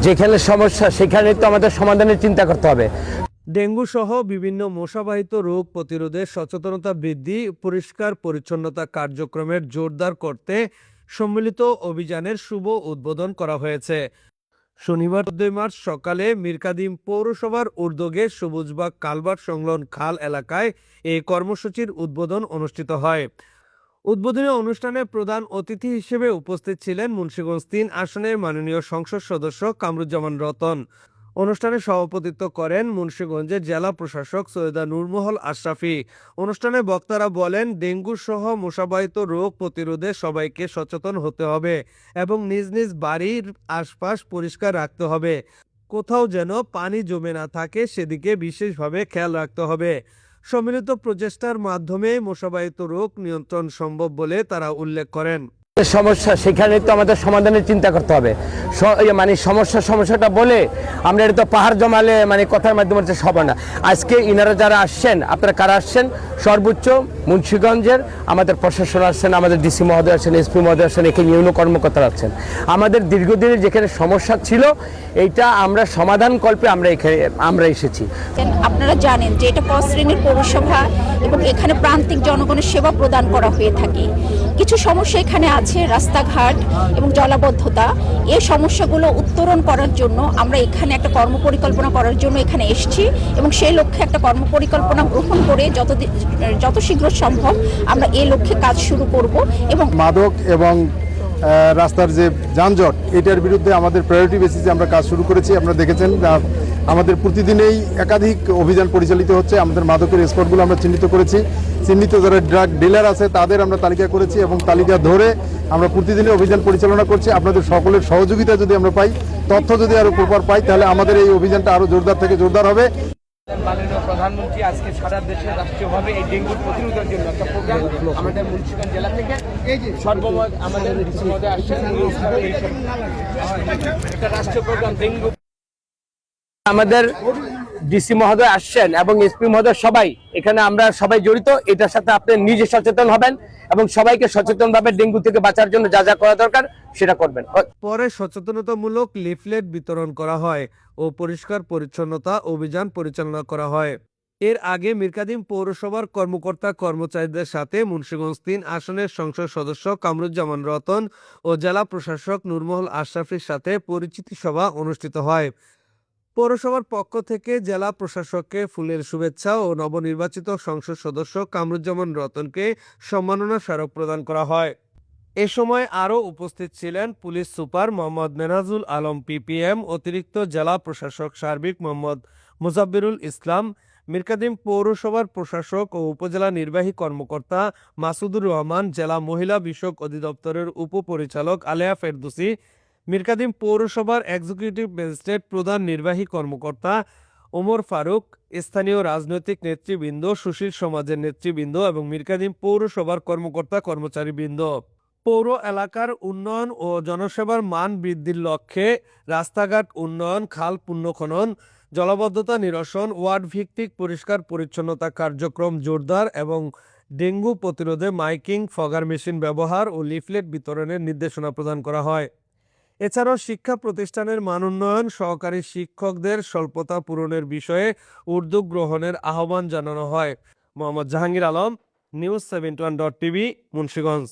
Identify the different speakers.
Speaker 1: যেখানে সমস্যা সেখানে তো আমাদের সমাধানের চিন্তা করতে হবে।
Speaker 2: ডেঙ্গু সহ বিভিন্ন মশাবাহিত রোগ প্রতিরোধে সচেতনতা বৃদ্ধি, পরিষ্কার পরিচ্ছন্নতা কার্যক্রমের জোরদার করতে সম্মিলিত অভিযানের শুভ উদ্বোধন করা হয়েছে। শনিবার ১৪ মার্চ সকালে মীরকাদিম পৌরসভার উদ্যোগে সবুজবাগ কালভার্ট সংলগ্ন খাল এলাকায় এই কর্মসূচির উদ্বোধন অনুষ্ঠিত হয়। উদ্বোধনী অনুষ্ঠানে প্রধান অতিথি হিসেবে উপস্থিত ছিলেন মুন্সিগঞ্জ ৩ আসনের মাননীয় সংসদ সদস্য কামরুজ্জামান রতন। অনুষ্ঠানে সভাপতিত্ব করেন মুন্সিগঞ্জের জেলা প্রশাসক সৈয়দা নূরমহল আশরাফি। অনুষ্ঠানে বক্তারা বলেন, ডেঙ্গু সহ মশাবাহিত রোগ প্রতিরোধে সবাইকে সচেতন হতে হবে এবং নিজ নিজ বাড়ির আশপাশ পরিষ্কার রাখতে হবে। কোথাও যেন পানি জমে না থাকে সেদিকে বিশেষভাবে খেয়াল রাখতে হবে। সম্মিলিত প্রচেষ্টার মাধ্যমে মশাবাহিত রোগ নিয়ন্ত্রণ সম্ভব বলে তারা উল্লেখ করেন।
Speaker 1: সমস্যা সেখানে তো আমাদের সমাধানের চিন্তা করতে হবে। মানে সমস্যাটা বলে আমরা এটা তো পাহাড় জমালে মানে কথার মাধ্যমে সব না। আজকে ইনারা যারা আসছেন, আপনারা কারা আসছেন? সর্বোচ্চ মুন্সিগঞ্জের আমাদের প্রশাসন আসছেন, আমাদের ডিসি মহোদয় আসছেন, এসপি মহোদয় আসছেন, এখানে ইউনো কর্মকর্তারা আছেন। আমাদের দীর্ঘদিনের যেখানে সমস্যা ছিল এইটা আমরা সমাধান কল্পে আমরা এসেছি।
Speaker 3: আপনারা জানেন যে এটা ক শ্রেণীর পৌরসভা এবং এখানে প্রান্তিক জনগণের সেবা প্রদান করা হয়ে থাকে। কিছু সমস্যা এখানে আছে, রাস্তাঘাট এবং জলাবদ্ধতা। এই সমস্যাগুলো উত্তরণ করার জন্য আমরা এখানে একটা কর্মপরিকল্পনা করার জন্য এখানে এসেছি এবং সেই লক্ষ্যে একটা কর্মপরিকল্পনা গ্রহণ করে যত শীঘ্র সম্ভব আমরা এই লক্ষ্যে কাজ শুরু করব। এবং
Speaker 4: মাদক এবং রাস্তার যে যানজট, এটার বিরুদ্ধে আমাদের প্রায়োরিটি বেসিসে আমরা কাজ শুরু করেছি। আপনারা দেখেছেন আমাদের প্রতিদিনেই একাধিক অভিযান পরিচালিত হচ্ছে। আমাদের মাদকের স্পটগুলো আমরা চিহ্নিত করেছি, চিহ্নিত যারা ড্রাগ ডিলার আছে তাদের আমরা তালিকা করেছি এবং তালিকা ধরে আমরা প্রতিদিনই অভিযান পরিচালনা করছি। আপনাদের সকলের সহযোগিতা যদি আমরা পাই, তথ্য যদি আরও প্রপার পাই, তাহলে আমাদের এই অভিযানটা আরও জোরদার থেকে জোরদার হবে।
Speaker 5: মাননীয় প্রধানমন্ত্রী আজকে সারা দেশে রাষ্ট্রীয়ভাবে এই ডেঙ্গু প্রতিরোধের জন্য একটা প্রোগ্রাম আমাদের মুন্সিগঞ্জ জেলা থেকে সর্বমোট আমাদের মধ্যে আসছেন একটা রাষ্ট্রীয় প্রোগ্রাম ডেঙ্গু।
Speaker 1: আমাদের ডিসি মহোদয় আসছেন এবং এসপি মহোদয় সবাই এখানে আমরা সবাই জড়িত। এটার সাথে আপনি নিজে সচেতন হবেন এবং সবাইকে সচেতনভাবে ডেঙ্গু থেকে বাঁচার জন্য যা যা করা দরকার সেটা করবেন।
Speaker 2: পরে সচেতনতামূলক লিফলেট বিতরণ করা হয় ও পরিষ্কার পরিচ্ছন্নতা অভিযান পরিচালনা করা হয়। এর আগে মীরকাদিম পৌরসভার কর্মকর্তা কর্মচারীদের সাথে মুন্সিগঞ্জ ৩ আসনের সংসদ সদস্য কামরুজ্জামান রতন ও জেলা প্রশাসক নূরমহল আশরাফির সাথে পরিচিতি সভা অনুষ্ঠিত হয়। পৌরসভার পক্ষ থেকে জেলা প্রশাসককে ফুলের শুভেচ্ছা ও নবনির্বাচিত সংসদ সদস্য কামরুজ্জামান রতনকে সম্মাননা স্মারক প্রদান করা হয়। এ সময় আরও উপস্থিত ছিলেন police super Mohammad Menajul Alam PPM, অতিরিক্ত জেলা প্রশাসক সার্বিক মোহাম্মদ মুজাব্বিরুল ইসলাম, মীরকাদিম পৌরসভার প্রশাসক ও উপজেলা নির্বাহী কর্মকর্তা মাসুদুর রহমান, জেলা মহিলা বিষয়ক অধিদপ্তরের উপপরিচালক আলেয়া ফেরদৌসী, মীরকাদিম পৌরসভার এক্সিকিউটিভ ম্যাজিস্ট্রেট প্রধান নির্বাহী কর্মকর্তা ওমর ফারুক, স্থানীয় রাজনৈতিক নেতৃবৃন্দ, সুশীল সমাজের নেতৃবৃন্দ এবং মীরকাদিম পৌরসভার কর্মকর্তা কর্মচারীবৃন্দ। পৌর এলাকার উন্নয়ন ও জনসেবার মান বৃদ্ধির লক্ষ্যে রাস্তাঘাট উন্নয়ন, খাল পুনঃখনন, জলাবদ্ধতা নিরসন, ওয়ার্ড ভিত্তিক পরিষ্কার পরিচ্ছন্নতা কার্যক্রম জোরদার এবং ডেঙ্গু প্রতিরোধে মাইকিং, ফগার মেশিন ব্যবহার ও লিফলেট বিতরণের নির্দেশনা প্রদান করা হয়। এছাড়াও শিক্ষা প্রতিষ্ঠানের মান উন্নয়ন, সহকারী শিক্ষকদের স্বল্পতা পূরণের বিষয়ে উদ্যোগ গ্রহণের আহ্বান জানানো হয়। Mohammad Jahangir Alam, news 71.tv, Munshiganj.